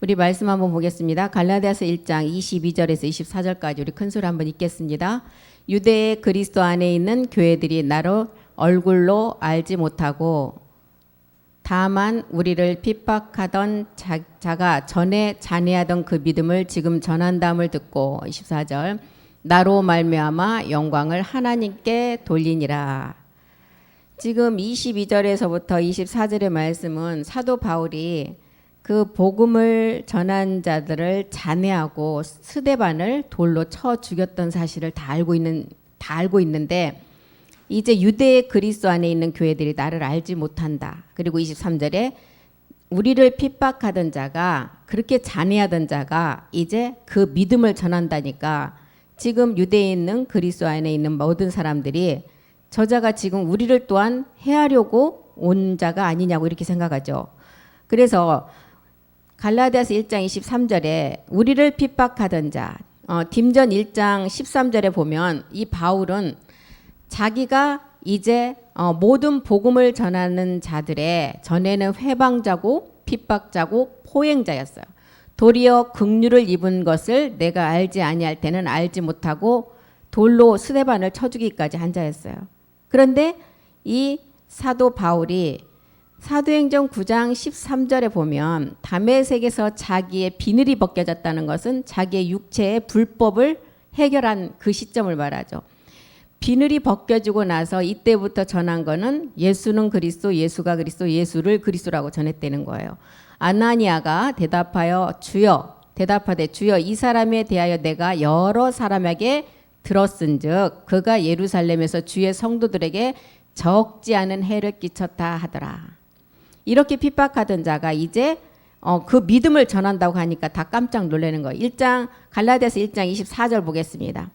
우리 말씀 한번 보겠습니다. 갈라디아서 1장 22절에서 24절까지 우리 큰 소리 한번 읽겠습니다. 유대의 그리스도 안에 있는 교회들이 나를 얼굴로 알지 못하고 다만 우리를 핍박하던 자가 전에 잔해하던 그 믿음을 지금 전한다함을 듣고 24절 나로 말미암아 영광을 하나님께 돌리니라. 지금 22절에서부터 24절의 말씀은 사도 바울이 그 복음을 전한 자들을 잔해하고 스데반을 돌로 쳐 죽였던 사실을 다 알고 있는데 이제 유대의 그리스도 안에 있는 교회들이 나를 알지 못한다. 그리고 23절에 우리를 핍박하던 자가 그렇게 잔해하던 자가 이제 그 믿음을 전한다니까 지금 유대에 있는 그리스도 안에 있는 모든 사람들이 저자가 지금 우리를 또한 해하려고 온 자가 아니냐고 이렇게 생각하죠. 그래서 갈라디아서 1장 23절에 우리를 핍박하던 자 딤전 1장 13절에 보면 이 바울은 자기가 이제 모든 복음을 전하는 자들의 전에는 회방자고 핍박자고 포행자였어요. 도리어 긍휼을 입은 것을 내가 알지 아니할 때는 알지 못하고 돌로 스데반을 쳐 죽이기까지 한 자였어요. 그런데 이 사도 바울이 사도행전 9장 13절에 보면 다메섹에서 자기의 비늘이 벗겨졌다는 것은 자기의 육체의 불법을 해결한 그 시점을 말하죠. 비늘이 벗겨지고 나서 이때부터 전한 거는 예수는 그리스도, 예수가 그리스도, 예수를 그리스도라고 전했다는 거예요. 아나니아가 대답하되 주여 이 사람에 대하여 내가 여러 사람에게 들었은즉 그가 예루살렘에서 주의 성도들에게 적지 않은 해를 끼쳤다 하더라. 이렇게 핍박하던 자가 이제 그 믿음을 전한다고 하니까 다 깜짝 놀라는 거예요. 갈라디아서 1장 24절 보겠습니다.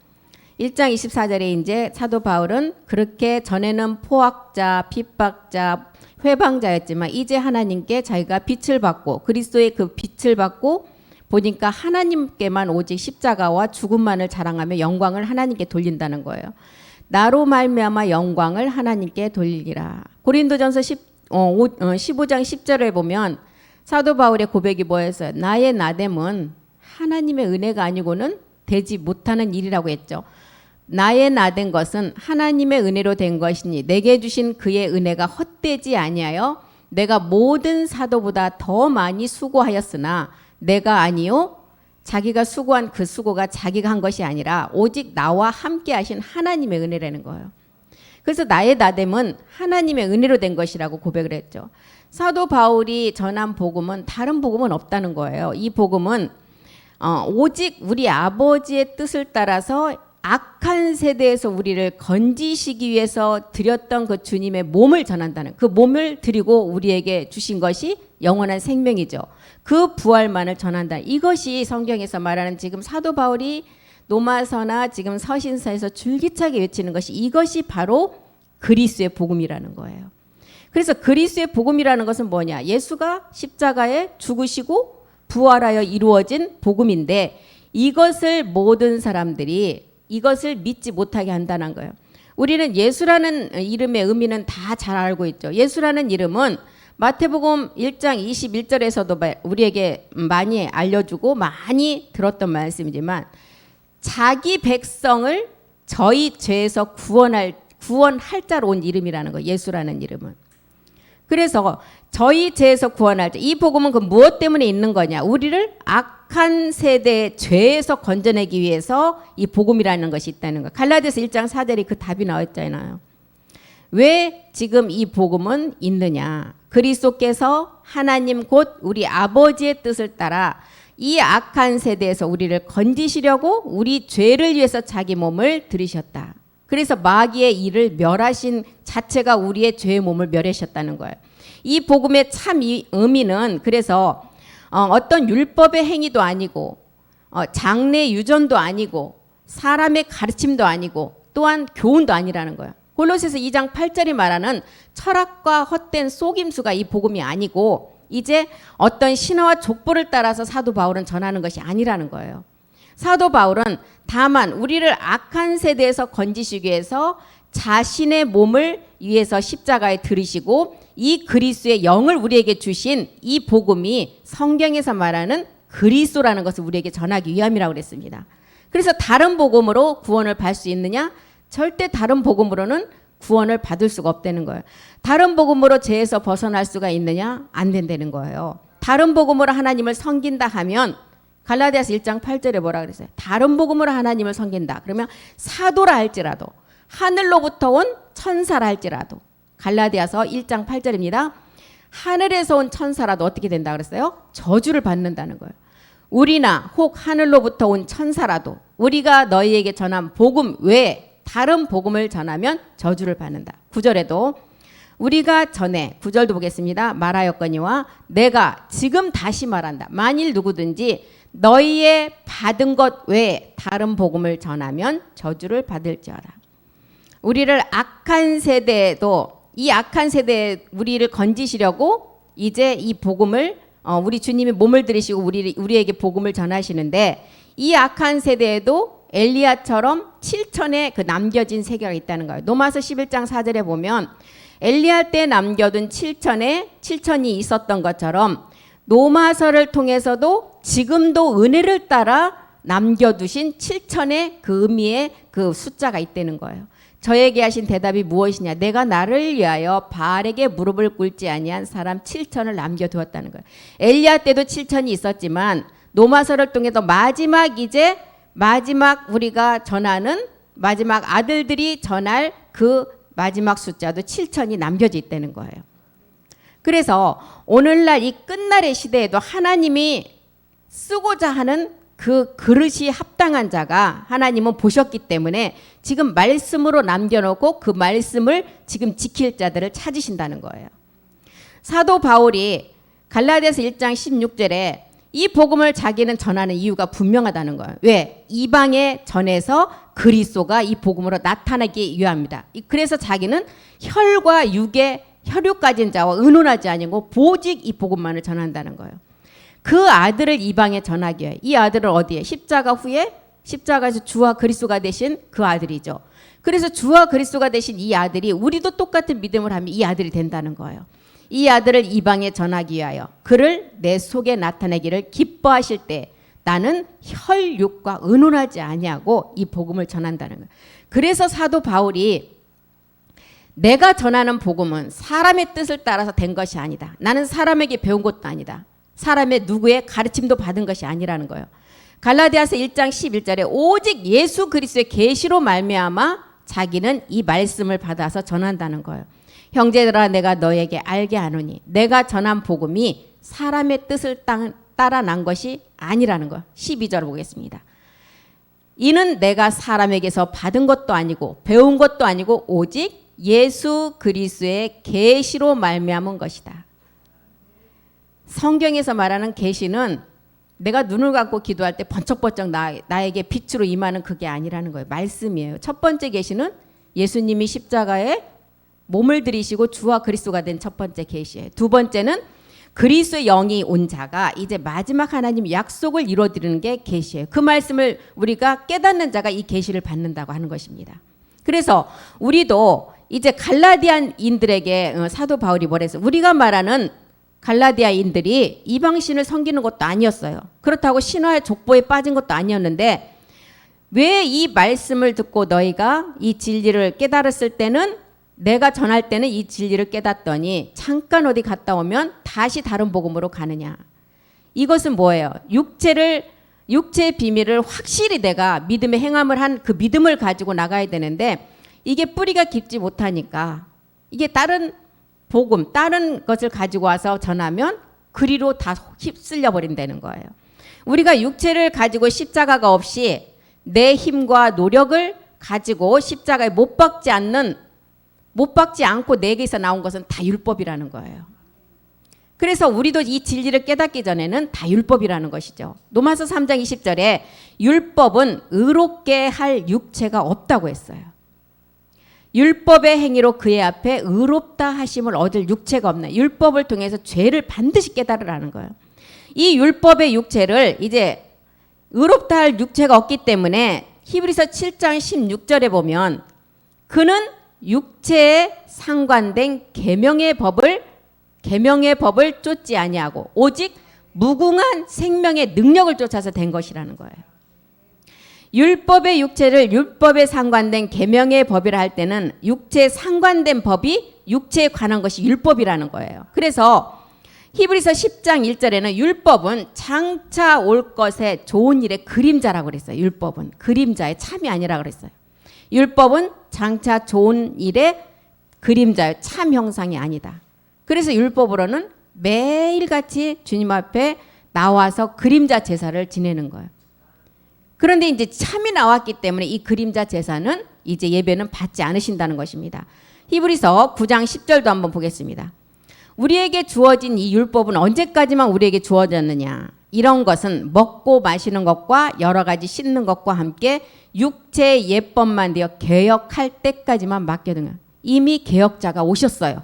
1장 24절에 이제 사도 바울은 그렇게 전에는 포악자, 핍박자, 회방자였지만 이제 하나님께 자기가 빛을 받고 그리스도의 그 빛을 받고 보니까 하나님께만 오직 십자가와 죽음만을 자랑하며 영광을 하나님께 돌린다는 거예요. 나로 말미암아 영광을 하나님께 돌리리라. 고린도전서 15장 10절에 보면 사도 바울의 고백이 뭐였어요? 나의 나됨은 하나님의 은혜가 아니고는 되지 못하는 일이라고 했죠. 나의 나된 것은 하나님의 은혜로 된 것이니 내게 주신 그의 은혜가 헛되지 아니하여 내가 모든 사도보다 더 많이 수고하였으나 내가 아니요 자기가 수고한 그 수고가 자기가 한 것이 아니라 오직 나와 함께 하신 하나님의 은혜라는 거예요. 그래서 나의 나됨은 하나님의 은혜로 된 것이라고 고백을 했죠. 사도 바울이 전한 복음은 다른 복음은 없다는 거예요. 이 복음은 오직 우리 아버지의 뜻을 따라서 악한 세대에서 우리를 건지시기 위해서 드렸던 그 주님의 몸을 전한다는 그 몸을 드리고 우리에게 주신 것이 영원한 생명이죠. 그 부활만을 전한다. 이것이 성경에서 말하는 지금 사도 바울이 로마서나 지금 서신서에서 줄기차게 외치는 것이 이것이 바로 그리스도의 복음이라는 거예요. 그래서 그리스도의 복음이라는 것은 뭐냐? 예수가 십자가에 죽으시고 부활하여 이루어진 복음인데 이것을 모든 사람들이 이것을 믿지 못하게 한다는 거예요. 우리는 예수라는 이름의 의미는 다 잘 알고 있죠. 예수라는 이름은 마태복음 1장 21절에서도 우리에게 많이 알려주고 많이 들었던 말씀이지만 자기 백성을 저희 죄에서 구원할 자로 온 이름이라는 거예요. 예수라는 이름은. 그래서 저희 죄에서 구원할 자. 이 복음은 그 무엇 때문에 있는 거냐? 우리를 악한 세대의 죄에서 건져내기 위해서 이 복음이라는 것이 있다는 거예요. 갈라디아서 1장 4절에 그 답이 나와 있잖아요. 왜 지금 이 복음은 있느냐? 그리스도께서 하나님 곧 우리 아버지의 뜻을 따라 이 악한 세대에서 우리를 건지시려고 우리 죄를 위해서 자기 몸을 들이셨다. 그래서 마귀의 일을 멸하신 자체가 우리의 죄의 몸을 멸하셨다는 거예요. 이 복음의 참 의미는 그래서 어떤 율법의 행위도 아니고 장래 유전도 아니고 사람의 가르침도 아니고 또한 교훈도 아니라는 거예요. 골로새서 2장 8절이 말하는 철학과 헛된 속임수가 이 복음이 아니고 이제 어떤 신화와 족보를 따라서 사도 바울은 전하는 것이 아니라는 거예요. 사도 바울은 다만 우리를 악한 세대에서 건지시기 위해서 자신의 몸을 위해서 십자가에 들이시고 이 그리스도의 영을 우리에게 주신 이 복음이 성경에서 말하는 그리스도라는 것을 우리에게 전하기 위함이라고 그랬습니다. 그래서 다른 복음으로 구원을 받을 수 있느냐? 절대 다른 복음으로는 구원을 받을 수가 없다는 거예요. 다른 복음으로 죄에서 벗어날 수가 있느냐? 안 된다는 거예요. 다른 복음으로 하나님을 섬긴다 하면 갈라디아서 1장 8절에 뭐라 그랬어요? 다른 복음으로 하나님을 섬긴다. 그러면 사도라 할지라도 하늘로부터 온 천사라 할지라도 갈라디아서 1장 8절입니다. 하늘에서 온 천사라도 어떻게 된다 그랬어요? 저주를 받는다는 거예요. 우리나 혹 하늘로부터 온 천사라도 우리가 너희에게 전한 복음 외에 다른 복음을 전하면 저주를 받는다. 9절에도 우리가 전에 9절도 보겠습니다. 말하였거니와 내가 지금 다시 말한다. 만일 누구든지 너희의 받은 것 외에 다른 복음을 전하면 저주를 받을지어다. 우리를 악한 세대에도 이 악한 세대에 우리를 건지시려고 이제 이 복음을 우리 주님이 몸을 들이시고 우리에게 복음을 전하시는데 이 악한 세대에도 엘리야처럼 7천의 그 남겨진 세계가 있다는 거예요. 로마서 11장 4절에 보면 엘리야 때 남겨둔 7천이 있었던 것처럼 로마서를 통해서도 지금도 은혜를 따라 남겨두신 7천의 그 의미의 그 숫자가 있다는 거예요. 저에게 하신 대답이 무엇이냐? 내가 나를 위하여 바알에게 무릎을 꿇지 아니한 사람 7천을 남겨두었다는 거예요. 엘리야 때도 7천이 있었지만 로마서를 통해서 마지막 우리가 전하는 마지막 아들들이 전할 그 마지막 숫자도 7천이 남겨져 있다는 거예요. 그래서 오늘날 이 끝날의 시대에도 하나님이 쓰고자 하는 그 그릇이 합당한 자가 하나님은 보셨기 때문에 지금 말씀으로 남겨놓고 그 말씀을 지금 지킬 자들을 찾으신다는 거예요. 사도 바울이 갈라디아서 1장 16절에 이 복음을 자기는 전하는 이유가 분명하다는 거예요. 왜? 이방에 전해서 그리스도가 이 복음으로 나타나기 위함이다. 그래서 자기는 혈과 육의 혈육 가진 자와 의논하지 아니고 오직 이 복음만을 전한다는 거예요. 그 아들을 이방에 전하기 위해 이 아들을 어디에? 십자가 후에 십자가에서 주와 그리스도가 되신 그 아들이죠. 그래서 주와 그리스도가 되신 이 아들이 우리도 똑같은 믿음을 하면 이 아들이 된다는 거예요. 이 아들을 이방에 전하기 위하여 그를 내 속에 나타내기를 기뻐하실 때 나는 혈육과 의논하지 아니하고 이 복음을 전한다는 거예요. 그래서 사도 바울이 내가 전하는 복음은 사람의 뜻을 따라서 된 것이 아니다. 나는 사람에게 배운 것도 아니다. 사람의 누구의 가르침도 받은 것이 아니라는 거예요. 갈라디아서 1장 11절에 오직 예수 그리스도의 계시로 말미암아 자기는 이 말씀을 받아서 전한다는 거예요. 형제들아 내가 너에게 알게 하노니 내가 전한 복음이 사람의 뜻을 따라 난 것이 아니라는 거예요. 12절 보겠습니다. 이는 내가 사람에게서 받은 것도 아니고 배운 것도 아니고 오직 예수 그리스도의 계시로 말미암은 것이다. 성경에서 말하는 계시는 내가 눈을 감고 기도할 때 번쩍번쩍 나에게 빛으로 임하는 그게 아니라는 거예요. 말씀이에요. 첫 번째 계시는 예수님이 십자가에 몸을 들이시고 주와 그리스도가 된 첫 번째 계시예요. 두 번째는 그리스도의 영이 온 자가 이제 마지막 하나님 약속을 이루어드리는 게 계시예요. 그 말씀을 우리가 깨닫는 자가 이 계시를 받는다고 하는 것입니다. 그래서 우리도 이제 갈라디아인들에게 사도 바울이 뭐랬어? 우리가 말하는 갈라디아인들이 이방신을 섬기는 것도 아니었어요. 그렇다고 신화의 족보에 빠진 것도 아니었는데 왜 이 말씀을 듣고 너희가 이 진리를 깨달았을 때는 내가 전할 때는 이 진리를 깨닫더니 잠깐 어디 갔다 오면 다시 다른 복음으로 가느냐. 이것은 뭐예요? 육체의 비밀을 확실히 내가 믿음의 행함을 한 그 믿음을 가지고 나가야 되는데 이게 뿌리가 깊지 못하니까 이게 다른 복음, 다른 것을 가지고 와서 전하면 그리로 다 휩쓸려 버린다는 거예요. 우리가 육체를 가지고 십자가가 없이 내 힘과 노력을 가지고 십자가에 못 박지 않고 내게서 나온 것은 다 율법이라는 거예요. 그래서 우리도 이 진리를 깨닫기 전에는 다 율법이라는 것이죠. 로마서 3장 20절에 율법은 의롭게 할 육체가 없다고 했어요. 율법의 행위로 그의 앞에 의롭다 하심을 얻을 육체가 없네. 율법을 통해서 죄를 반드시 깨달으라는 거예요. 이 율법의 육체를 이제 의롭다 할 육체가 없기 때문에 히브리서 7장 16절에 보면 그는 육체에 상관된 계명의 법을 쫓지 아니하고 오직 무궁한 생명의 능력을 쫓아서 된 것이라는 거예요. 율법의 육체를 율법에 상관된 계명의 법이라 할 때는 육체에 상관된 법이 육체에 관한 것이 율법이라는 거예요. 그래서 히브리서 10장 1절에는 율법은 장차 올 것의 좋은 일의 그림자라고 그랬어요. 율법은 그림자의 참이 아니라 그랬어요. 율법은 장차 좋은 일의 그림자의 참 형상이 아니다. 그래서 율법으로는 매일같이 주님 앞에 나와서 그림자 제사를 지내는 거예요. 그런데 이제 참이 나왔기 때문에 이 그림자 제사는 이제 예배는 받지 않으신다는 것입니다. 히브리서 9장 10절도 한번 보겠습니다. 우리에게 주어진 이 율법은 언제까지만 우리에게 주어졌느냐? 이런 것은 먹고 마시는 것과 여러 가지 씻는 것과 함께 육체의 예법만 되어 개혁할 때까지만 맡겨둔 거예요. 이미 개혁자가 오셨어요.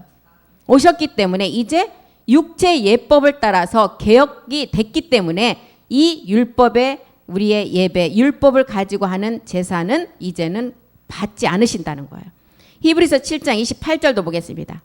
오셨기 때문에 이제 육체의 예법을 따라서 개혁이 됐기 때문에 이 율법의 우리의 예배, 율법을 가지고 하는 제사는 이제는 받지 않으신다는 거예요. 히브리서 7장 28절도 보겠습니다.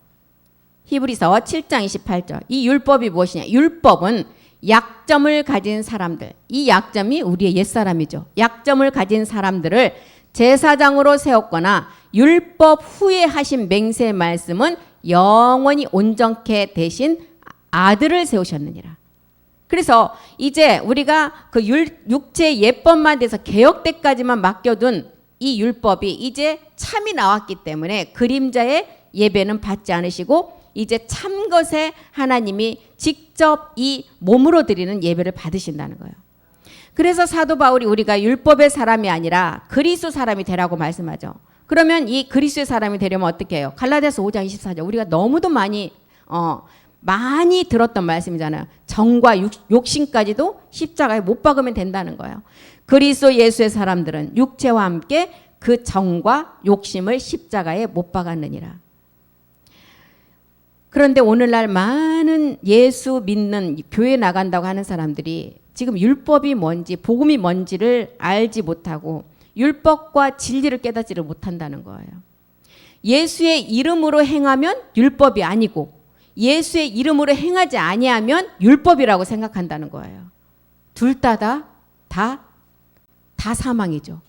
히브리서 7장 28절. 이 율법이 무엇이냐? 율법은 약점을 가진 사람들, 이 약점이 우리의 옛사람이죠. 약점을 가진 사람들을 제사장으로 세웠거나 율법 후에 하신 맹세의 말씀은 영원히 온전케 되신 아들을 세우셨느니라. 그래서 이제 우리가 그 육체의 예법만 돼서 개혁 때까지만 맡겨둔 이 율법이 이제 참이 나왔기 때문에 그림자의 예배는 받지 않으시고 이제 참것에 하나님이 직접 이 몸으로 드리는 예배를 받으신다는 거예요. 그래서 사도 바울이 우리가 율법의 사람이 아니라 그리스도 사람이 되라고 말씀하죠. 그러면 이 그리스도의 사람이 되려면 어떻게 해요? 갈라디아서 5장 24절 우리가 너무도 많이 들었던 말씀이잖아요. 정과 욕심까지도 십자가에 못 박으면 된다는 거예요. 그리스도 예수의 사람들은 육체와 함께 그 정과 욕심을 십자가에 못 박았느니라. 그런데 오늘날 많은 예수 믿는 교회 나간다고 하는 사람들이 지금 율법이 뭔지 복음이 뭔지를 알지 못하고 율법과 진리를 깨닫지를 못한다는 거예요. 예수의 이름으로 행하면 율법이 아니고 예수의 이름으로 행하지 아니하면 율법이라고 생각한다는 거예요. 둘 다 사망이죠.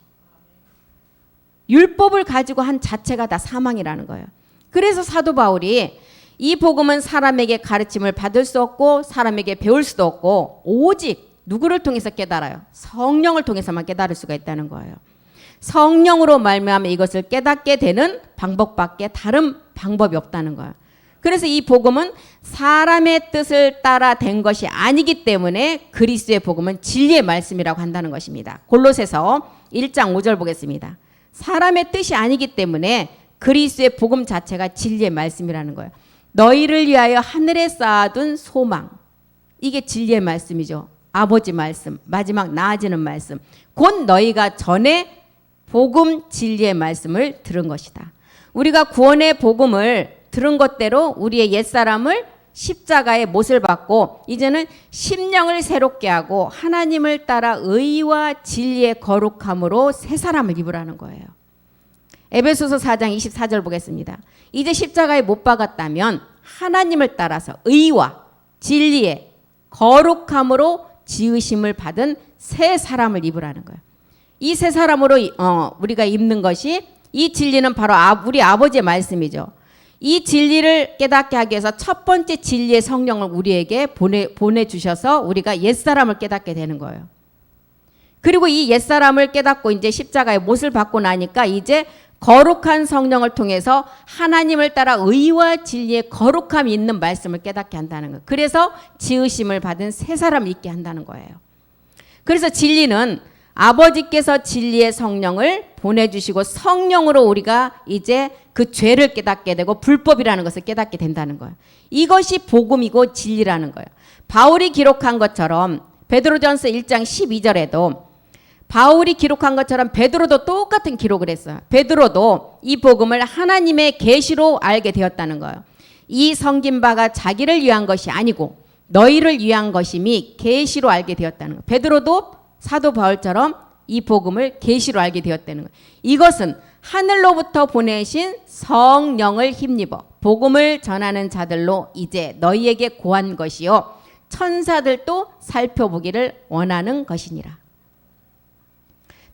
율법을 가지고 한 자체가 다 사망이라는 거예요. 그래서 사도 바울이 이 복음은 사람에게 가르침을 받을 수 없고 사람에게 배울 수도 없고 오직 누구를 통해서 깨달아요? 성령을 통해서만 깨달을 수가 있다는 거예요. 성령으로 말미암아 이것을 깨닫게 되는 방법밖에 다른 방법이 없다는 거예요. 그래서 이 복음은 사람의 뜻을 따라 된 것이 아니기 때문에 그리스도의 복음은 진리의 말씀이라고 한다는 것입니다. 골로새서 1장 5절 보겠습니다. 사람의 뜻이 아니기 때문에 그리스도의 복음 자체가 진리의 말씀이라는 거예요. 너희를 위하여 하늘에 쌓아둔 소망. 이게 진리의 말씀이죠. 아버지 말씀, 마지막 나아지는 말씀. 곧 너희가 전에 복음 진리의 말씀을 들은 것이다. 우리가 구원의 복음을 들은 것대로 우리의 옛사람을 십자가의 못을 받고 이제는 심령을 새롭게 하고 하나님을 따라 의와 진리의 거룩함으로 새 사람을 입으라는 거예요. 에베소서 4장 24절 보겠습니다. 이제 십자가에 못 박았다면 하나님을 따라서 의와 진리의 거룩함으로 지으심을 받은 새 사람을 입으라는 거예요. 이 새 사람으로 우리가 입는 것이 이 진리는 바로 우리 아버지의 말씀이죠. 이 진리를 깨닫게 하기 위해서 첫 번째 진리의 성령을 우리에게 보내주셔서 우리가 옛사람을 깨닫게 되는 거예요. 그리고 이 옛사람을 깨닫고 이제 십자가의 못을 받고 나니까 이제 거룩한 성령을 통해서 하나님을 따라 의와 진리의 거룩함이 있는 말씀을 깨닫게 한다는 거예요. 그래서 지으심을 받은 새 사람을 있게 한다는 거예요. 그래서 진리는 아버지께서 진리의 성령을 보내주시고 성령으로 우리가 이제 그 죄를 깨닫게 되고 불법이라는 것을 깨닫게 된다는 거예요. 이것이 복음이고 진리라는 거예요. 바울이 기록한 것처럼 베드로전서 1장 12절에도 바울이 기록한 것처럼 베드로도 똑같은 기록을 했어요. 베드로도 이 복음을 하나님의 계시로 알게 되었다는 거예요. 이 섬긴 바가 자기를 위한 것이 아니고 너희를 위한 것임이 계시로 알게 되었다는 거예요. 베드로도 사도 바울처럼 이 복음을 계시로 알게 되었다는 거예요. 이것은 하늘로부터 보내신 성령을 힘입어 복음을 전하는 자들로 이제 너희에게 고한 것이요 천사들도 살펴보기를 원하는 것이니라.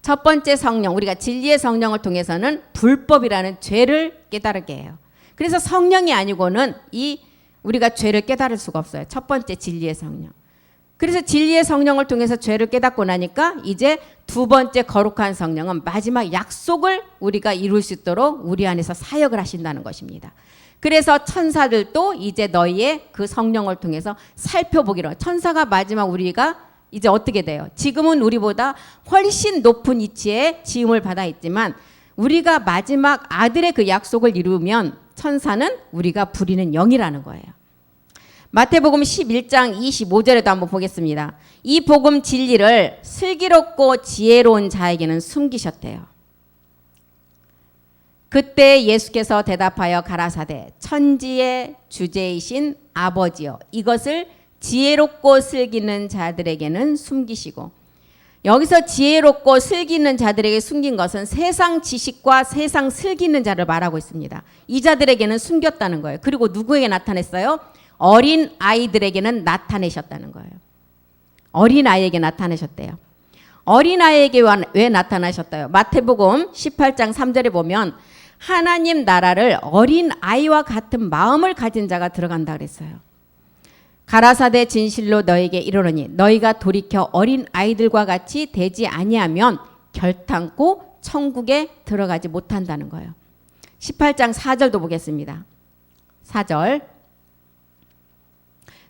첫 번째 성령, 우리가 진리의 성령을 통해서는 불법이라는 죄를 깨달게 해요. 그래서 성령이 아니고는 우리가 죄를 깨달을 수가 없어요. 첫 번째 진리의 성령. 그래서 진리의 성령을 통해서 죄를 깨닫고 나니까 이제 두 번째 거룩한 성령은 마지막 약속을 우리가 이룰 수 있도록 우리 안에서 사역을 하신다는 것입니다. 그래서 천사들도 이제 너희의 그 성령을 통해서 살펴보기로, 천사가 마지막 우리가 이제 어떻게 돼요? 지금은 우리보다 훨씬 높은 위치에 지음을 받아 있지만 우리가 마지막 아들의 그 약속을 이루면 천사는 우리가 부리는 영이라는 거예요. 마태복음 11장 25절에도 한번 보겠습니다. 이 복음 진리를 슬기롭고 지혜로운 자에게는 숨기셨대요. 그때 예수께서 대답하여 가라사대 천지의 주제이신 아버지여 이것을 지혜롭고 슬기는 자들에게는 숨기시고, 여기서 지혜롭고 슬기는 자들에게 숨긴 것은 세상 지식과 세상 슬기는 자를 말하고 있습니다. 이 자들에게는 숨겼다는 거예요. 그리고 누구에게 나타냈어요? 어린 아이들에게는 나타내셨다는 거예요. 어린 아이에게 나타내셨대요. 어린 아이에게 왜 나타나셨대요? 마태복음 18장 3절에 보면 하나님 나라를 어린 아이와 같은 마음을 가진 자가 들어간다 그랬어요. 가라사대 진실로 너에게 이르노니 너희가 돌이켜 어린 아이들과 같이 되지 아니하면 결탄코 천국에 들어가지 못한다는 거예요. 18장 4절도 보겠습니다. 4절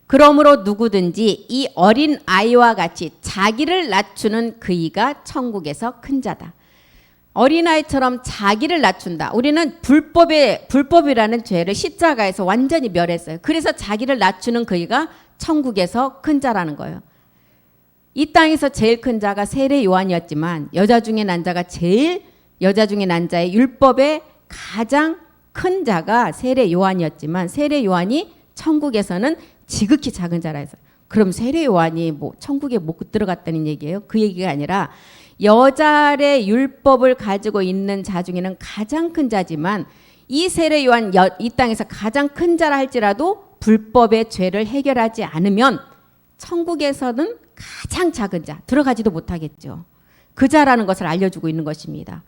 그러므로 누구든지 이 어린 아이와 같이 자기를 낮추는 그이가 천국에서 큰 자다. 어린아이처럼 자기를 낮춘다. 우리는 불법이라는 죄를 십자가에서 완전히 멸했어요. 그래서 자기를 낮추는 그이가 천국에서 큰 자라는 거예요. 이 땅에서 제일 큰 자가 세례 요한이었지만 여자 중에 난 자의 율법의 가장 큰 자가 세례 요한이었지만 세례 요한이 천국에서는 지극히 작은 자라 해서, 그럼 세례 요한이 뭐 천국에 못 들어갔다는 얘기예요? 그 얘기가 아니라 여자의 율법을 가지고 있는 자 중에는 가장 큰 자지만 이 세례 요한 이 땅에서 가장 큰 자라 할지라도 불법의 죄를 해결하지 않으면 천국에서는 가장 작은 자 들어가지도 못하겠죠. 그 자라는 것을 알려주고 있는 것입니다.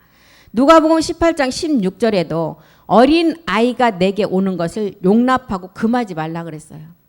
누가복음 18장 16절에도 어린 아이가 내게 오는 것을 용납하고 금하지 말라 그랬어요.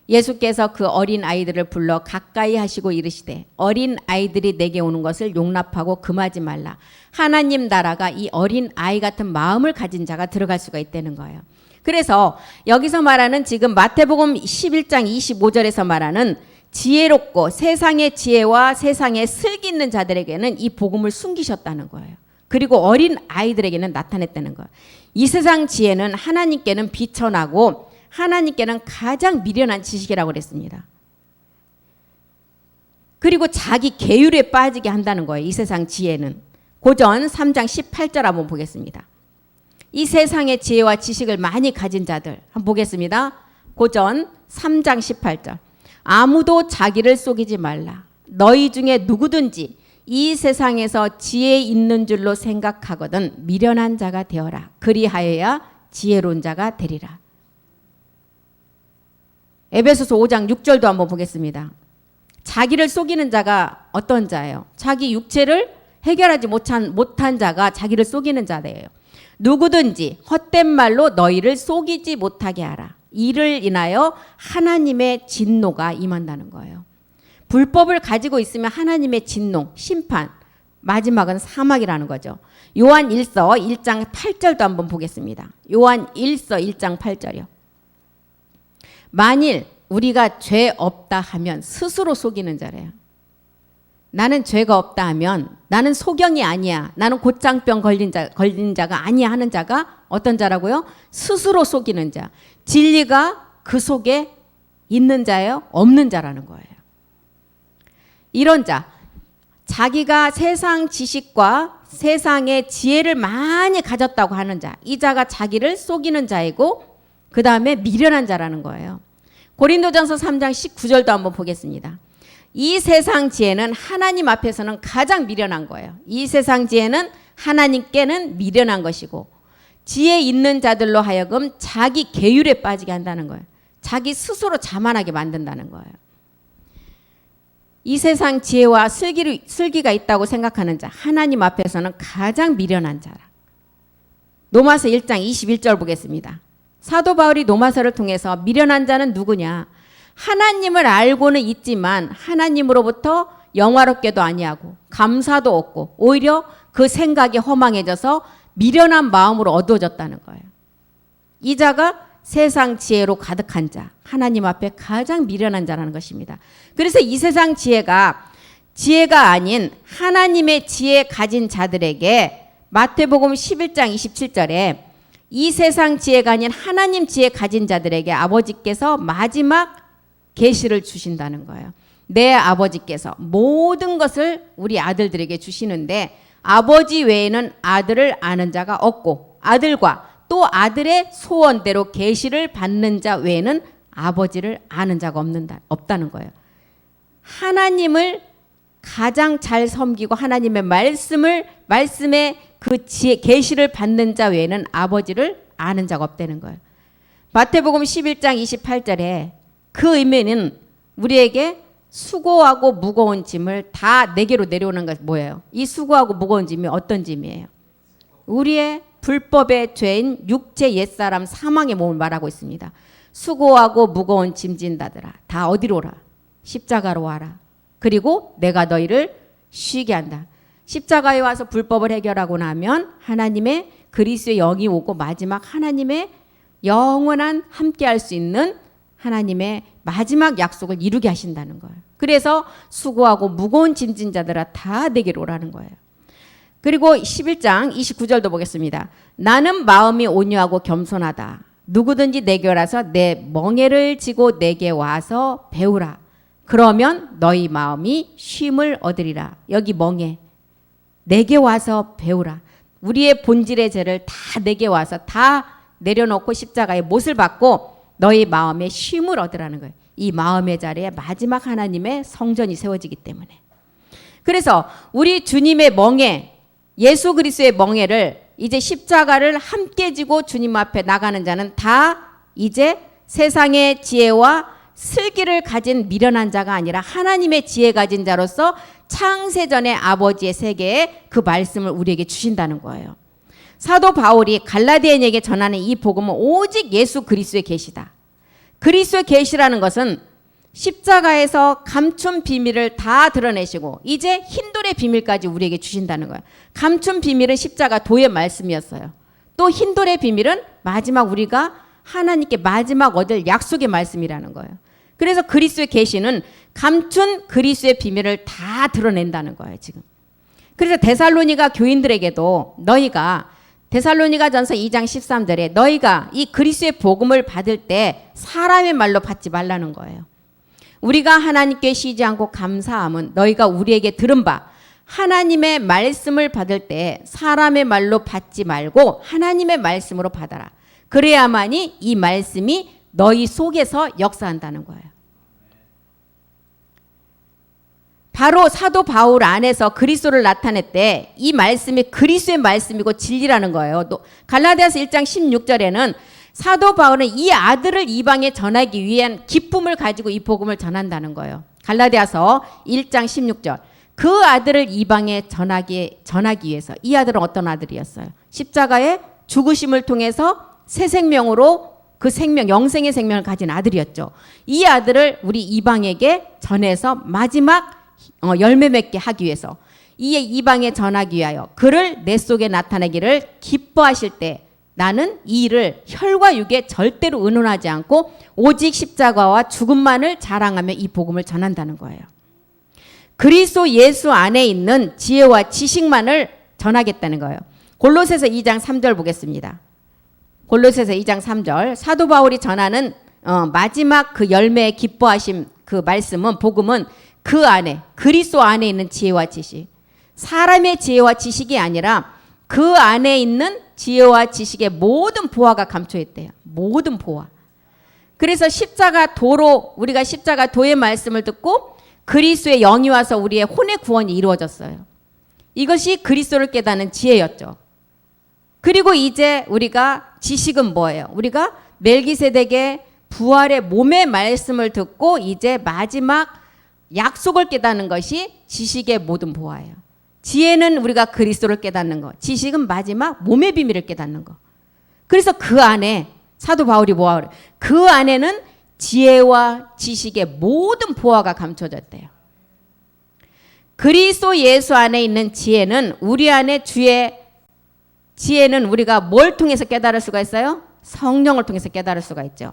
예수께서 그 어린 아이들을 불러 가까이 하시고 이르시되 어린 아이들이 내게 오는 것을 용납하고 금하지 말라. 하나님 나라가 이 어린 아이 같은 마음을 가진 자가 들어갈 수가 있다는 거예요. 그래서 여기서 말하는 지금 마태복음 11장 25절에서 말하는 지혜롭고 세상의 지혜와 세상의 슬기 있는 자들에게는 이 복음을 숨기셨다는 거예요. 그리고 어린 아이들에게는 나타냈다는 거예요. 이 세상 지혜는 하나님께는 비천하고 하나님께는 가장 미련한 지식이라고 그랬습니다. 그리고 자기 계율에 빠지게 한다는 거예요. 이 세상 지혜는. 고전 3장 18절 한번 보겠습니다. 이 세상의 지혜와 지식을 많이 가진 자들 한번 보겠습니다. 고전 3장 18절 아무도 자기를 속이지 말라. 너희 중에 누구든지 이 세상에서 지혜 있는 줄로 생각하거든 미련한 자가 되어라. 그리하여야 지혜로운 자가 되리라. 에베소서 5장 6절도 한번 보겠습니다. 자기를 속이는 자가 어떤 자예요? 자기 육체를 해결하지 못한 자가 자기를 속이는 자예요. 누구든지 헛된 말로 너희를 속이지 못하게 하라. 이를 인하여 하나님의 진노가 임한다는 거예요. 불법을 가지고 있으면 하나님의 진노, 심판, 마지막은 사막이라는 거죠. 요한 1서 1장 8절도 한번 보겠습니다. 요한 1서 1장 8절이요. 만일 우리가 죄 없다 하면 스스로 속이는 자래요. 나는 죄가 없다 하면 나는 소경이 아니야. 나는 곧장병 걸린 자가 아니야 하는 자가 어떤 자라고요? 스스로 속이는 자. 진리가 그 속에 있는 자예요? 없는 자라는 거예요. 이런 자. 자기가 세상 지식과 세상의 지혜를 많이 가졌다고 하는 자. 이 자가 자기를 속이는 자이고 그 다음에 미련한 자라는 거예요. 고린도전서 3장 19절도 한번 보겠습니다. 이 세상 지혜는 하나님 앞에서는 가장 미련한 거예요. 이 세상 지혜는 하나님께는 미련한 것이고 지혜 있는 자들로 하여금 자기 계율에 빠지게 한다는 거예요. 자기 스스로 자만하게 만든다는 거예요. 이 세상 지혜와 슬기가 있다고 생각하는 자, 하나님 앞에서는 가장 미련한 자라. 로마서 1장 21절 보겠습니다. 사도 바울이 로마서를 통해서 미련한 자는 누구냐? 하나님을 알고는 있지만 하나님으로부터 영화롭게도 아니하고 감사도 없고 오히려 그 생각이 허망해져서 미련한 마음으로 어두워졌다는 거예요. 이 자가 세상 지혜로 가득한 자, 하나님 앞에 가장 미련한 자라는 것입니다. 그래서 이 세상 지혜가 아닌 하나님의 지혜 가진 자들에게 마태복음 11장 27절에 이 세상 지혜가 아닌 하나님 지혜 가진 자들에게 아버지께서 마지막 계시를 주신다는 거예요. 내 아버지께서 모든 것을 우리 아들들에게 주시는데 아버지 외에는 아들을 아는 자가 없고 아들과 또 아들의 소원대로 계시를 받는 자 외에는 아버지를 아는 자가 없다는 거예요. 하나님을 가장 잘 섬기고 하나님의 말씀의 그 지혜 계시를 받는 자 외에는 아버지를 아는 자가 없다는 거예요. 마태복음 11장 28절에 그 의미는 우리에게 수고하고 무거운 짐을 다 내게로 내려오는 것이 뭐예요? 이 수고하고 무거운 짐이 어떤 짐이에요? 우리의 불법의 죄인 육체 옛사람 사망의 몸을 말하고 있습니다. 수고하고 무거운 짐 진다더라. 다 어디로 오라? 십자가로 와라. 그리고 내가 너희를 쉬게 한다. 십자가에 와서 불법을 해결하고 나면 하나님의 그리스도의 영이 오고 마지막 하나님의 영원한 함께할 수 있는 하나님의 마지막 약속을 이루게 하신다는 거예요. 그래서 수고하고 무거운 짐진 자들아 다 내게로 오라는 거예요. 그리고 11장 29절도 보겠습니다. 나는 마음이 온유하고 겸손하다. 누구든지 내게 와서 내 멍에를 지고 내게 와서 배우라. 그러면 너희 마음이 쉼을 얻으리라. 여기 멍에 내게 와서 배우라. 우리의 본질의 죄를 다 내게 와서 다 내려놓고 십자가에 못을 받고 너희 마음에 쉼을 얻으라는 거예요. 이 마음의 자리에 마지막 하나님의 성전이 세워지기 때문에. 그래서 우리 주님의 멍에 예수 그리스도의 멍에를 이제 십자가를 함께 지고 주님 앞에 나가는 자는 다 이제 세상의 지혜와 슬기를 가진 미련한 자가 아니라 하나님의 지혜 가진 자로서 창세전의 아버지의 세계에 그 말씀을 우리에게 주신다는 거예요. 사도 바울이 갈라디아인에게 전하는 이 복음은 오직 예수 그리스도의 계시다. 그리스도의 계시라는 것은 십자가에서 감춘 비밀을 다 드러내시고 이제 흰돌의 비밀까지 우리에게 주신다는 거예요. 감춘 비밀은 십자가 도의 말씀이었어요. 또 흰돌의 비밀은 마지막 우리가 하나님께 마지막 얻을 약속의 말씀이라는 거예요. 그래서 그리스도의 계시는 감춘 그리스도의 비밀을 다 드러낸다는 거예요, 지금. 그래서 데살로니가 교인들에게도 너희가 데살로니가전서 2장 13절에 너희가 이 그리스도의 복음을 받을 때 사람의 말로 받지 말라는 거예요. 우리가 하나님께 쉬지 않고 감사함은 너희가 우리에게 들은 바 하나님의 말씀을 받을 때 사람의 말로 받지 말고 하나님의 말씀으로 받아라. 그래야만이 이 말씀이 너희 속에서 역사한다는 거예요. 바로 사도 바울 안에서 그리스도를 나타냈대. 이 말씀이 그리스도의 말씀이고 진리라는 거예요. 갈라디아서 1장 16절에는 사도 바울은 이 아들을 이방에 전하기 위한 기쁨을 가지고 이 복음을 전한다는 거예요. 갈라디아서 1장 16절. 그 아들을 이방에 전하기 위해서. 이 아들은 어떤 아들이었어요? 십자가의 죽으심을 통해서 새 생명으로 그 생명, 영생의 생명을 가진 아들이었죠. 이 아들을 우리 이방에게 전해서 마지막 열매 맺게 하기 위해서 이 이방에 전하기 위하여 그를 내 속에 나타내기를 기뻐하실 때 나는 이 일을 혈과 육에 절대로 의논하지 않고 오직 십자가와 죽음만을 자랑하며 이 복음을 전한다는 거예요. 그리스도 예수 안에 있는 지혜와 지식만을 전하겠다는 거예요. 골로새서 2장 3절 보겠습니다. 골로새서 2장 3절 사도 바울이 전하는 마지막 그 열매의 기뻐하심 그 말씀은 복음은 그 안에 그리스도 안에 있는 지혜와 지식 사람의 지혜와 지식이 아니라 그 안에 있는 지혜와 지식의 모든 보화가 감춰 있대요. 모든 보화. 그래서 십자가 도로 우리가 십자가 도의 말씀을 듣고 그리스도의 영이 와서 우리의 혼의 구원이 이루어졌어요. 이것이 그리스도를 깨닫는 지혜였죠. 그리고 이제 우리가 지식은 뭐예요? 우리가 멜기세덱의 부활의 몸의 말씀을 듣고 이제 마지막 약속을 깨닫는 것이 지식의 모든 보화예요. 지혜는 우리가 그리스도를 깨닫는 거, 지식은 마지막 몸의 비밀을 깨닫는 거. 그래서 그 안에 사도 바울이 뭐라 그래? 그 안에는 지혜와 지식의 모든 보화가 감춰졌대요. 그리스도 예수 안에 있는 지혜는 우리 안에 주의 지혜는 우리가 뭘 통해서 깨달을 수가 있어요? 성령을 통해서 깨달을 수가 있죠.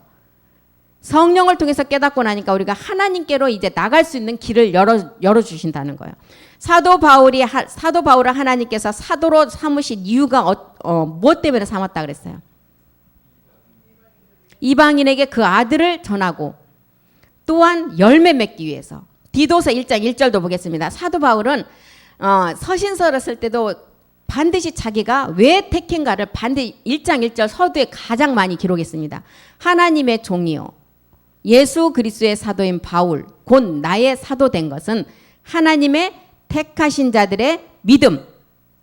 성령을 통해서 깨닫고 나니까 우리가 하나님께로 이제 나갈 수 있는 길을 열어주신다는 거예요. 사도 바울을 하나님께서 사도로 삼으신 이유가 무엇 때문에 삼았다 그랬어요? 이방인에게 그 아들을 전하고 또한 열매 맺기 위해서. 디도서 1장 1절도 보겠습니다. 사도 바울은 서신서를 쓸 때도 반드시 자기가 왜 택한가를 반드시 1장 1절 서두에 가장 많이 기록했습니다. 하나님의 종이요 예수 그리스도의 사도인 바울 곧 나의 사도된 것은 하나님의 택하신 자들의 믿음,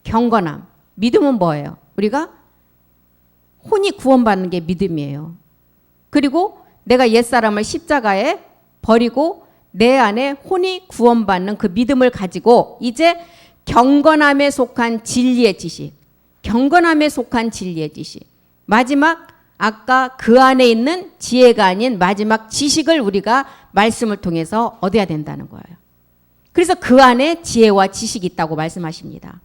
경건함. 믿음은 뭐예요? 우리가 혼이 구원받는 게 믿음이에요. 그리고 내가 옛사람을 십자가에 버리고 내 안에 혼이 구원받는 그 믿음을 가지고 이제 경건함에 속한 진리의 지식, 경건함에 속한 진리의 지식. 마지막 아까 그 안에 있는 지혜가 아닌 마지막 지식을 우리가 말씀을 통해서 얻어야 된다는 거예요. 그래서 그 안에 지혜와 지식이 있다고 말씀하십니다.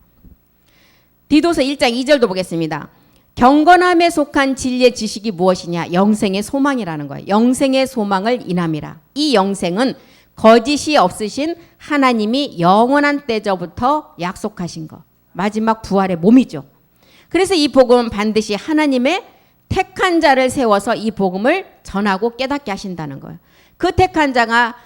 디도서 1장 2절도 보겠습니다. 경건함에 속한 진리의 지식이 무엇이냐? 영생의 소망이라는 거예요. 영생의 소망을 인함이라. 이 영생은 거짓이 없으신 하나님이 영원한 때저부터 약속하신 것. 마지막 부활의 몸이죠. 그래서 이 복음은 반드시 하나님의 택한 자를 세워서 이 복음을 전하고 깨닫게 하신다는 거예요. 그 택한 자가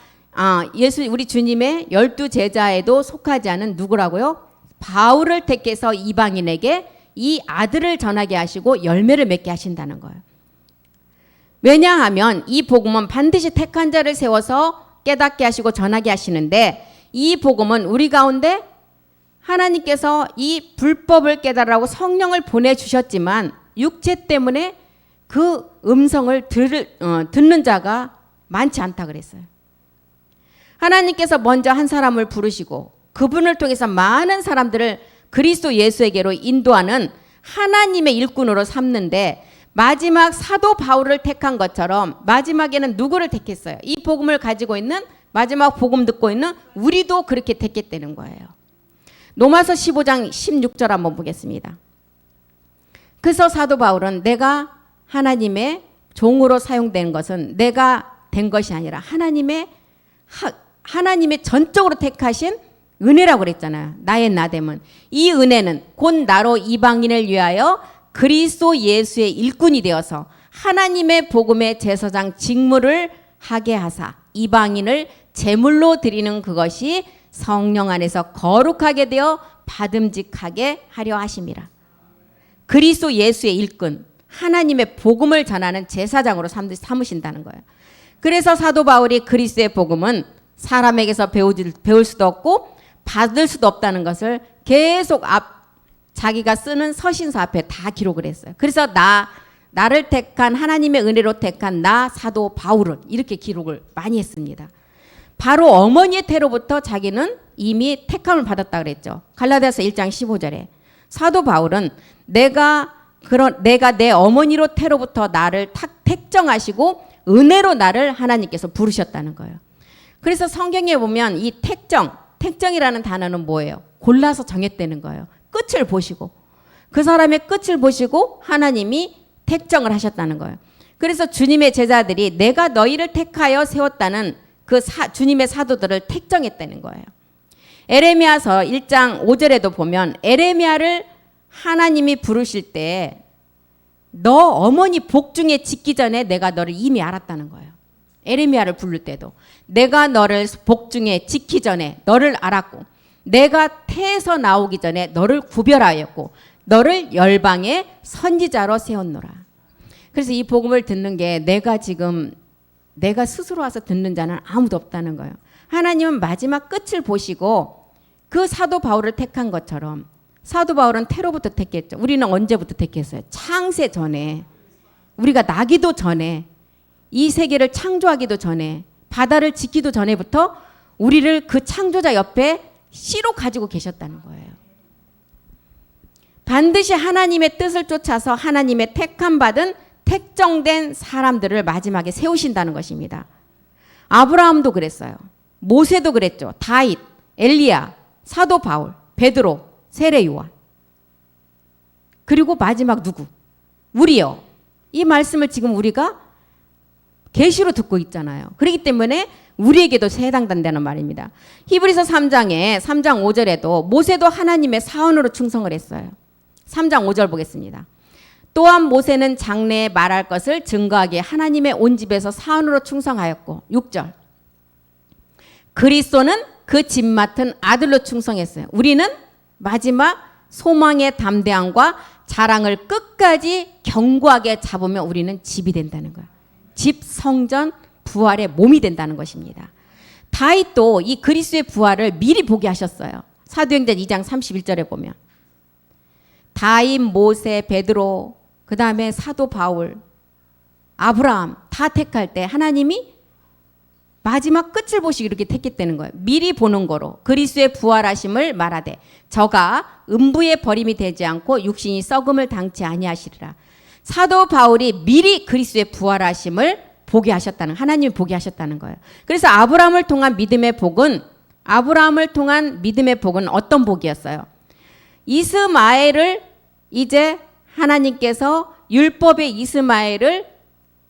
우리 주님의 12제자에도 속하지 않은 누구라고요? 바울을 택해서 이방인에게 이 아들을 전하게 하시고 열매를 맺게 하신다는 거예요. 왜냐하면 이 복음은 반드시 택한 자를 세워서 깨닫게 하시고 전하게 하시는데 이 복음은 우리 가운데 하나님께서 이 불법을 깨달으라고 성령을 보내주셨지만 육체 때문에 그 음성을 듣는 자가 많지 않다 그랬어요. 하나님께서 먼저 한 사람을 부르시고 그분을 통해서 많은 사람들을 그리스도 예수에게로 인도하는 하나님의 일꾼으로 삼는데 마지막 사도 바울을 택한 것처럼 마지막에는 누구를 택했어요? 이 복음을 가지고 있는 마지막 복음 듣고 있는 우리도 그렇게 택했다는 거예요. 로마서 15장 16절 한번 보겠습니다. 그래서 사도 바울은 내가 하나님의 종으로 사용된 것은 내가 된 것이 아니라 하나님의 전적으로 택하신 은혜라고 그랬잖아요. 나의 나됨은. 이 은혜는 곧 나로 이방인을 위하여 그리스도 예수의 일꾼이 되어서 하나님의 복음의 제사장 직무를 하게 하사 이방인을 제물로 드리는 그것이 성령 안에서 거룩하게 되어 받음직하게 하려 하심이라. 그리스도 예수의 일꾼, 하나님의 복음을 전하는 제사장으로 삼으신다는 거예요. 그래서 사도 바울이 그리스도의 복음은 사람에게서 배울 수도 없고 받을 수도 없다는 것을 계속 자기가 쓰는 서신서 앞에 다 기록을 했어요. 그래서 나를 택한 하나님의 은혜로 택한 나 사도 바울은 이렇게 기록을 많이 했습니다. 바로 어머니의 태로부터 자기는 이미 택함을 받았다 그랬죠. 갈라디아서 1장 15절에 사도 바울은 내가 내 어머니로 태로부터 나를 택정하시고 은혜로 나를 하나님께서 부르셨다는 거예요. 그래서 성경에 보면 이 택정이라는 단어는 뭐예요? 골라서 정했다는 거예요. 끝을 보시고 그 사람의 끝을 보시고 하나님이 택정을 하셨다는 거예요. 그래서 주님의 제자들이 내가 너희를 택하여 세웠다는 그 주님의 사도들을 택정했다는 거예요. 에레미야서 1장 5절에도 보면 에레미야를 하나님이 부르실 때 너 어머니 복중에 짓기 전에 내가 너를 이미 알았다는 거예요. 에레미야를 부를 때도 내가 너를 복중에 짓기 전에 너를 알았고 내가 태에서 나오기 전에 너를 구별하였고 너를 열방의 선지자로 세웠노라. 그래서 이 복음을 듣는 게 내가 스스로 와서 듣는 자는 아무도 없다는 거예요. 하나님은 마지막 끝을 보시고 그 사도 바울을 택한 것처럼 사도 바울은 태로부터 택했죠. 우리는 언제부터 택했어요? 창세 전에, 우리가 나기도 전에 이 세계를 창조하기도 전에, 바다를 짓기도 전에부터 우리를 그 창조자 옆에 씨로 가지고 계셨다는 거예요. 반드시 하나님의 뜻을 쫓아서 하나님의 택함받은 택정된 사람들을 마지막에 세우신다는 것입니다. 아브라함도 그랬어요. 모세도 그랬죠. 다윗, 엘리야, 사도 바울, 베드로, 세례 요한. 그리고 마지막 누구? 우리요. 이 말씀을 지금 우리가 계시로 듣고 있잖아요. 그렇기 때문에 우리에게도 해당된다는 말입니다. 히브리서 3장 5절에도 모세도 하나님의 사원으로 충성을 했어요. 3장 5절 보겠습니다. 또한 모세는 장래에 말할 것을 증거하기에 하나님의 온 집에서 사원으로 충성하였고 6절 그리스도는 그 집 맡은 아들로 충성했어요. 우리는 마지막 소망의 담대함과 자랑을 끝까지 견고하게 잡으면 우리는 집이 된다는 거예요. 집, 성전, 부활의 몸이 된다는 것입니다. 다윗도 이 그리스도의 부활을 미리 보게 하셨어요. 사도행전 2장 31절에 보면 다윗, 모세, 베드로, 그 다음에 사도 바울, 아브라함 다 택할 때 하나님이 마지막 끝을 보시기 이렇게 택했다는 거예요. 미리 보는 거로 그리스도의 부활하심을 말하되 저가 음부의 버림이 되지 않고 육신이 썩음을 당치 아니하시리라. 사도 바울이 미리 그리스도의 부활하심을 보게 하셨다는, 하나님이 보게 하셨다는 거예요. 그래서 아브라함을 통한 믿음의 복은 어떤 복이었어요? 이스마엘을 이제 하나님께서 율법의 이스마엘을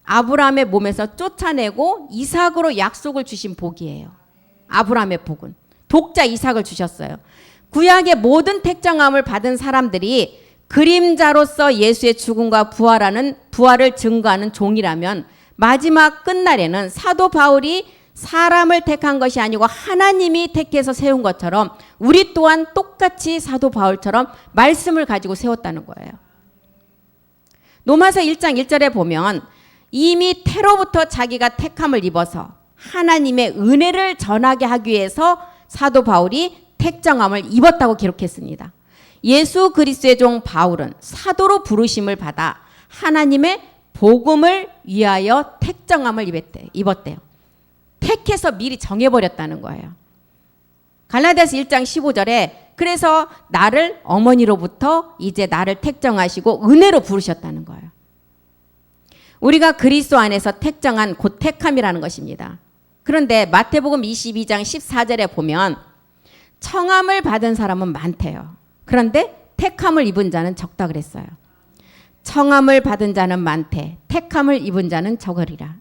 아브라함의 몸에서 쫓아내고 이삭으로 약속을 주신 복이에요. 아브라함의 복은 독자 이삭을 주셨어요. 구약의 모든 택정함을 받은 사람들이 그림자로서 예수의 죽음과 부활을 증거하는 종이라면 마지막 끝날에는 사도 바울이 사람을 택한 것이 아니고 하나님이 택해서 세운 것처럼 우리 또한 똑같이 사도 바울처럼 말씀을 가지고 세웠다는 거예요. 로마서 1장 1절에 보면 이미 태로부터 자기가 택함을 입어서 하나님의 은혜를 전하게 하기 위해서 사도 바울이 택정함을 입었다고 기록했습니다. 예수 그리스도의 종 바울은 사도로 부르심을 받아 하나님의 복음을 위하여 택정함을 입었대요. 택해서 미리 정해버렸다는 거예요. 갈라디아서 1장 15절에 그래서 나를 어머니로부터 이제 나를 택정하시고 은혜로 부르셨다는 거예요. 우리가 그리스도 안에서 택정한 곧 택함이라는 것입니다. 그런데 마태복음 22장 14절에 보면 청함을 받은 사람은 많대요. 그런데 택함을 입은 자는 적다 그랬어요. 청함을 받은 자는 많대, 택함을 입은 자는 적으리라.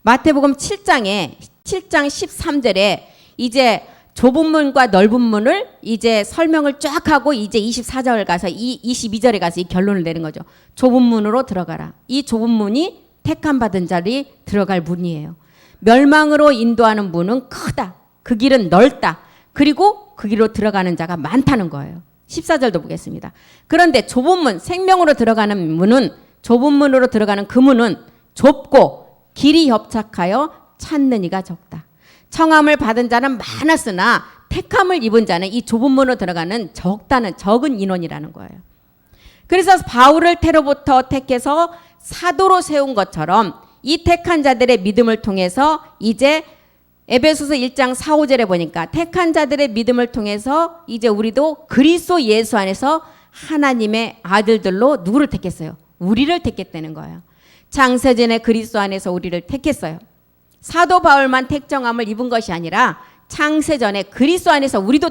마태복음 7장 13절에 이제 좁은 문과 넓은 문을 이제 설명을 쫙 하고 이제 24절 가서 22절에 가서 이 결론을 내는 거죠. 좁은 문으로 들어가라. 이 좁은 문이 택함 받은 자들이 들어갈 문이에요. 멸망으로 인도하는 문은 크다. 그 길은 넓다. 그리고 그 길로 들어가는 자가 많다는 거예요. 14절도 보겠습니다. 그런데 좁은 문, 생명으로 들어가는 문은 좁은 문으로 들어가는 그 문은 좁고 길이 협착하여 찾는 이가 적다. 청함을 받은 자는 많았으나 택함을 입은 자는 이 좁은 문으로 들어가는 적은 인원이라는 거예요. 그래서 바울을 태로부터 택해서 사도로 세운 것처럼 이 택한 자들의 믿음을 통해서 이제 에베소서 1장 4, 5절에 보니까 택한 자들의 믿음을 통해서 이제 우리도 그리스도 예수 안에서 하나님의 아들들로 누구를 택했어요? 우리를 택했다는 거예요. 창세전에 그리스도 안에서 우리를 택했어요. 사도 바울만 택정함을 입은 것이 아니라 창세전에 그리스도 안에서 우리도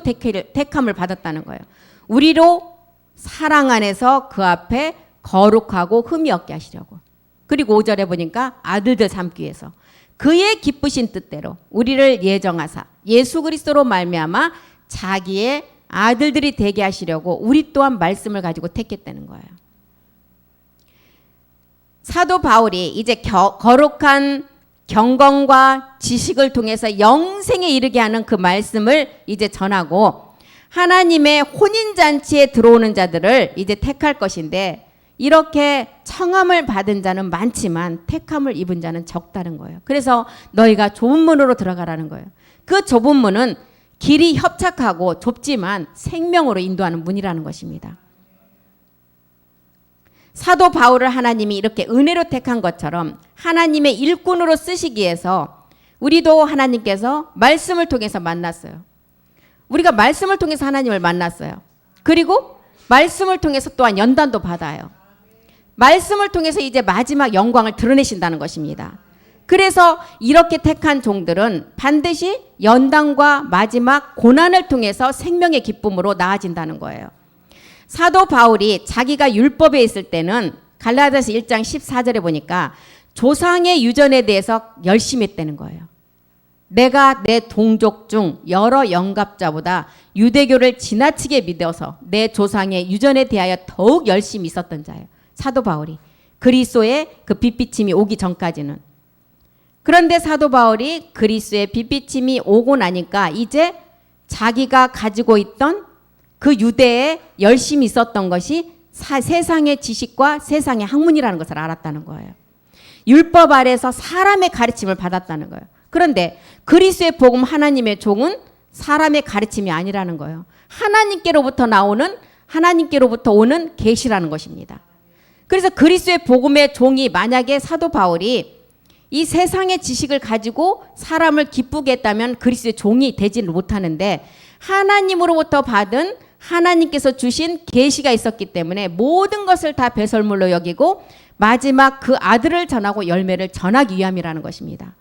택함을 받았다는 거예요. 우리로 사랑 안에서 그 앞에 거룩하고 흠이 없게 하시려고. 그리고 5절에 보니까 아들들 삼기 위해서 그의 기쁘신 뜻대로 우리를 예정하사 예수 그리스도로 말미암아 자기의 아들들이 되게 하시려고 우리 또한 말씀을 가지고 택했다는 거예요. 사도 바울이 이제 거룩한 경건과 지식을 통해서 영생에 이르게 하는 그 말씀을 이제 전하고 하나님의 혼인잔치에 들어오는 자들을 이제 택할 것인데 이렇게 청함을 받은 자는 많지만 택함을 입은 자는 적다는 거예요. 그래서 너희가 좁은 문으로 들어가라는 거예요. 그 좁은 문은 길이 협착하고 좁지만 생명으로 인도하는 문이라는 것입니다. 사도 바울을 하나님이 이렇게 은혜로 택한 것처럼 하나님의 일꾼으로 쓰시기 위해서 우리도 하나님께서 말씀을 통해서 만났어요. 우리가 말씀을 통해서 하나님을 만났어요. 그리고 말씀을 통해서 또한 연단도 받아요. 말씀을 통해서 이제 마지막 영광을 드러내신다는 것입니다. 그래서 이렇게 택한 종들은 반드시 연단과 마지막 고난을 통해서 생명의 기쁨으로 나아진다는 거예요. 사도 바울이 자기가 율법에 있을 때는 갈라디아서 1장 14절에 보니까 조상의 유전에 대해서 열심히 했다는 거예요. 내가 내 동족 중 여러 영갑자보다 유대교를 지나치게 믿어서 내 조상의 유전에 대하여 더욱 열심히 있었던 자예요. 사도 바울이 그리스도의 그 빛비침이 오기 전까지는. 그런데 사도 바울이 그리스도의 빛비침이 오고 나니까 이제 자기가 가지고 있던 그 유대에 열심히 있었던 것이 세상의 지식과 세상의 학문이라는 것을 알았다는 거예요. 율법 아래서 사람의 가르침을 받았다는 거예요. 그런데 그리스도의 복음 하나님의 종은 사람의 가르침이 아니라는 거예요. 하나님께로부터 오는 계시라는 것입니다. 그래서 그리스도의 복음의 종이 만약에 사도 바울이 이 세상의 지식을 가지고 사람을 기쁘게 했다면 그리스도의 종이 되지는 못하는데 하나님으로부터 받은 하나님께서 주신 계시가 있었기 때문에 모든 것을 다 배설물로 여기고 마지막 그 아들을 전하고 열매를 전하기 위함이라는 것입니다.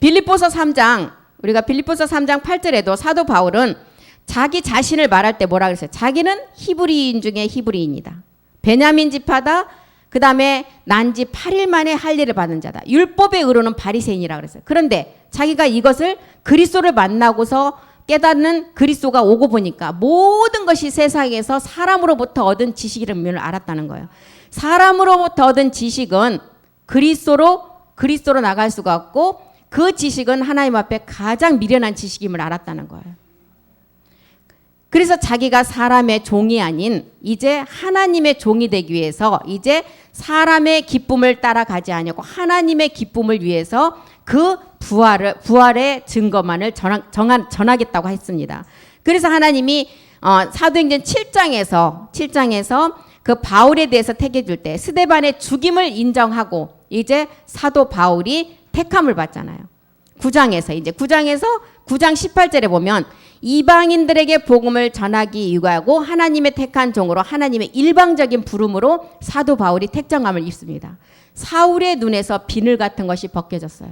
빌립보서 3장 우리가 빌립보서 3장 8절에도 사도 바울은 자기 자신을 말할 때 뭐라 그랬어요? 자기는 히브리인 중에 히브리인이다. 베냐민 지파다. 그 다음에 난지 8일 만에 할례를 받은 자다. 율법의 의로는 바리새인이라 그랬어요. 그런데 자기가 이것을 그리스도를 만나고서 깨닫는 그리스도가 오고 보니까 모든 것이 세상에서 사람으로부터 얻은 지식임을 알았다는 거예요. 사람으로부터 얻은 지식은 그리스도로 나갈 수가 없고 그 지식은 하나님 앞에 가장 미련한 지식임을 알았다는 거예요. 그래서 자기가 사람의 종이 아닌 이제 하나님의 종이 되기 위해서 이제 사람의 기쁨을 따라가지 않고 하나님의 기쁨을 위해서 그 부활의 증거만을 전하겠다고 했습니다. 그래서 하나님이 사도행전 7장에서 그 바울에 대해서 택해줄 때 스데반의 죽임을 인정하고 이제 사도 바울이 택함을 받잖아요. 9장에서 9장 18절에 보면 이방인들에게 복음을 전하기 위하고 하나님의 택한 종으로 하나님의 일방적인 부름으로 사도 바울이 택정함을 입습니다. 사울의 눈에서 비늘 같은 것이 벗겨졌어요.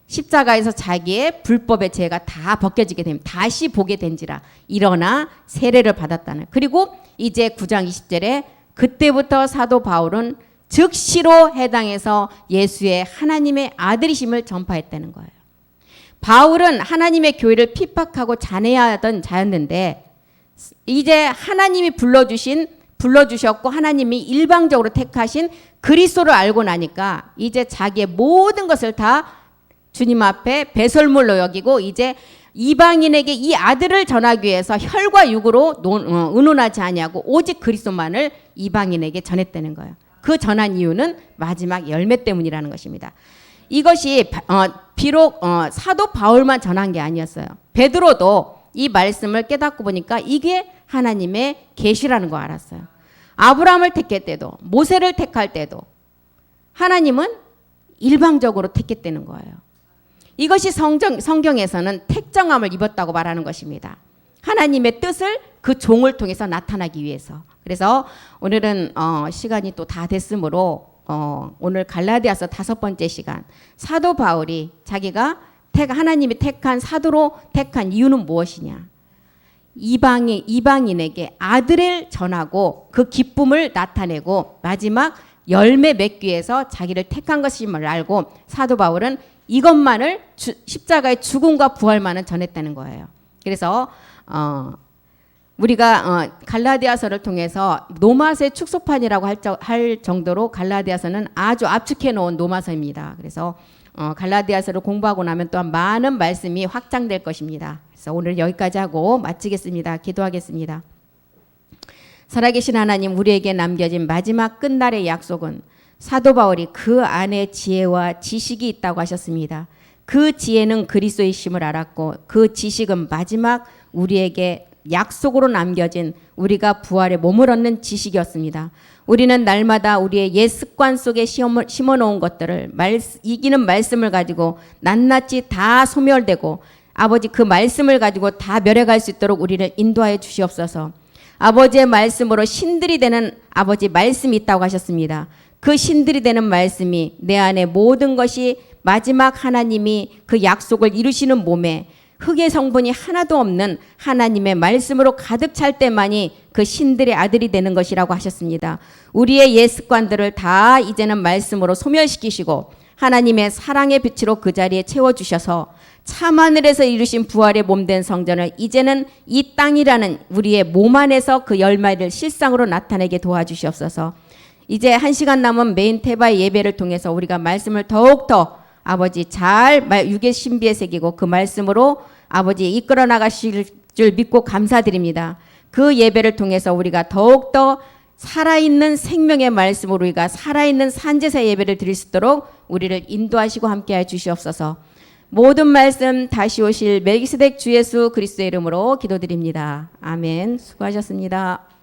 십자가에서 자기의 불법의 죄가 다 벗겨지게 됩니다. 다시 보게 된지라 일어나 세례를 받았다는. 그리고 이제 9장 20절에 그때부터 사도 바울은 즉시로 해당해서 예수의 하나님의 아들이심을 전파했다는 거예요. 바울은 하나님의 교회를 핍박하고 잔해하던 자였는데 이제 하나님이 불러주셨고 하나님이 일방적으로 택하신 그리스도를 알고 나니까 이제 자기의 모든 것을 다 주님 앞에 배설물로 여기고 이제 이방인에게 이 아들을 전하기 위해서 혈과 육으로 의논하지 아니하고 오직 그리스도만을 이방인에게 전했다는 거예요. 그 전한 이유는 마지막 열매 때문이라는 것입니다. 이것이 비록 사도 바울만 전한 게 아니었어요. 베드로도 이 말씀을 깨닫고 보니까 이게 하나님의 계시라는 거 알았어요. 아브라함을 택할 때도 모세를 택할 때도 하나님은 일방적으로 택했다는 거예요. 이것이 성경에서는 택정함을 입었다고 말하는 것입니다. 하나님의 뜻을 그 종을 통해서 나타나기 위해서. 그래서 오늘은 시간이 또 다 됐으므로 오늘 갈라디아서 5번째 시간 사도 바울이 자기가 하나님이 택한 사도로 택한 이유는 무엇이냐? 이방인에게 아들을 전하고 그 기쁨을 나타내고 마지막 열매 맺기 위해서 자기를 택한 것임을 알고 사도 바울은 이것만을 십자가의 죽음과 부활만을 전했다는 거예요. 그래서 우리가 갈라디아서를 통해서 노마서의 축소판이라고 할 정도로 갈라디아서는 아주 압축해 놓은 노마서입니다. 그래서 갈라디아서를 공부하고 나면 또한 많은 말씀이 확장될 것입니다. 그래서 오늘 여기까지 하고 마치겠습니다. 기도하겠습니다. 살아계신 하나님, 우리에게 남겨진 마지막 끝날의 약속은 사도 바울이 그 안에 지혜와 지식이 있다고 하셨습니다. 그 지혜는 그리스도의 심을 알았고 그 지식은 마지막 우리에게 약속으로 남겨진 우리가 부활의 몸을 얻는 지식이었습니다. 우리는 날마다 우리의 옛 습관 속에 심어놓은 것들을 이기는 말씀을 가지고 낱낱이 다 소멸되고 아버지 그 말씀을 가지고 다 멸해갈 수 있도록 우리를 인도하여 주시옵소서. 아버지의 말씀으로 신들이 되는 아버지 말씀이 있다고 하셨습니다. 그 신들이 되는 말씀이 내 안에 모든 것이 마지막 하나님이 그 약속을 이루시는 몸에 흙의 성분이 하나도 없는 하나님의 말씀으로 가득 찰 때만이 그 신들의 아들이 되는 것이라고 하셨습니다. 우리의 옛 습관들을 다 이제는 말씀으로 소멸시키시고 하나님의 사랑의 빛으로 그 자리에 채워주셔서 참하늘에서 이루신 부활의 몸된 성전을 이제는 이 땅이라는 우리의 몸 안에서 그 열매를 실상으로 나타내게 도와주시옵소서. 이제 1시간 남은 메인 테바의 예배를 통해서 우리가 말씀을 더욱더 아버지 잘 육의 신비에 새기고 그 말씀으로 아버지 이끌어 나가실 줄 믿고 감사드립니다. 그 예배를 통해서 우리가 더욱더 살아있는 생명의 말씀으로 우리가 살아있는 산제사 예배를 드릴 수 있도록 우리를 인도하시고 함께해 주시옵소서. 모든 말씀 다시 오실 멜기세덱 주 예수 그리스도의 이름으로 기도드립니다. 아멘. 수고하셨습니다.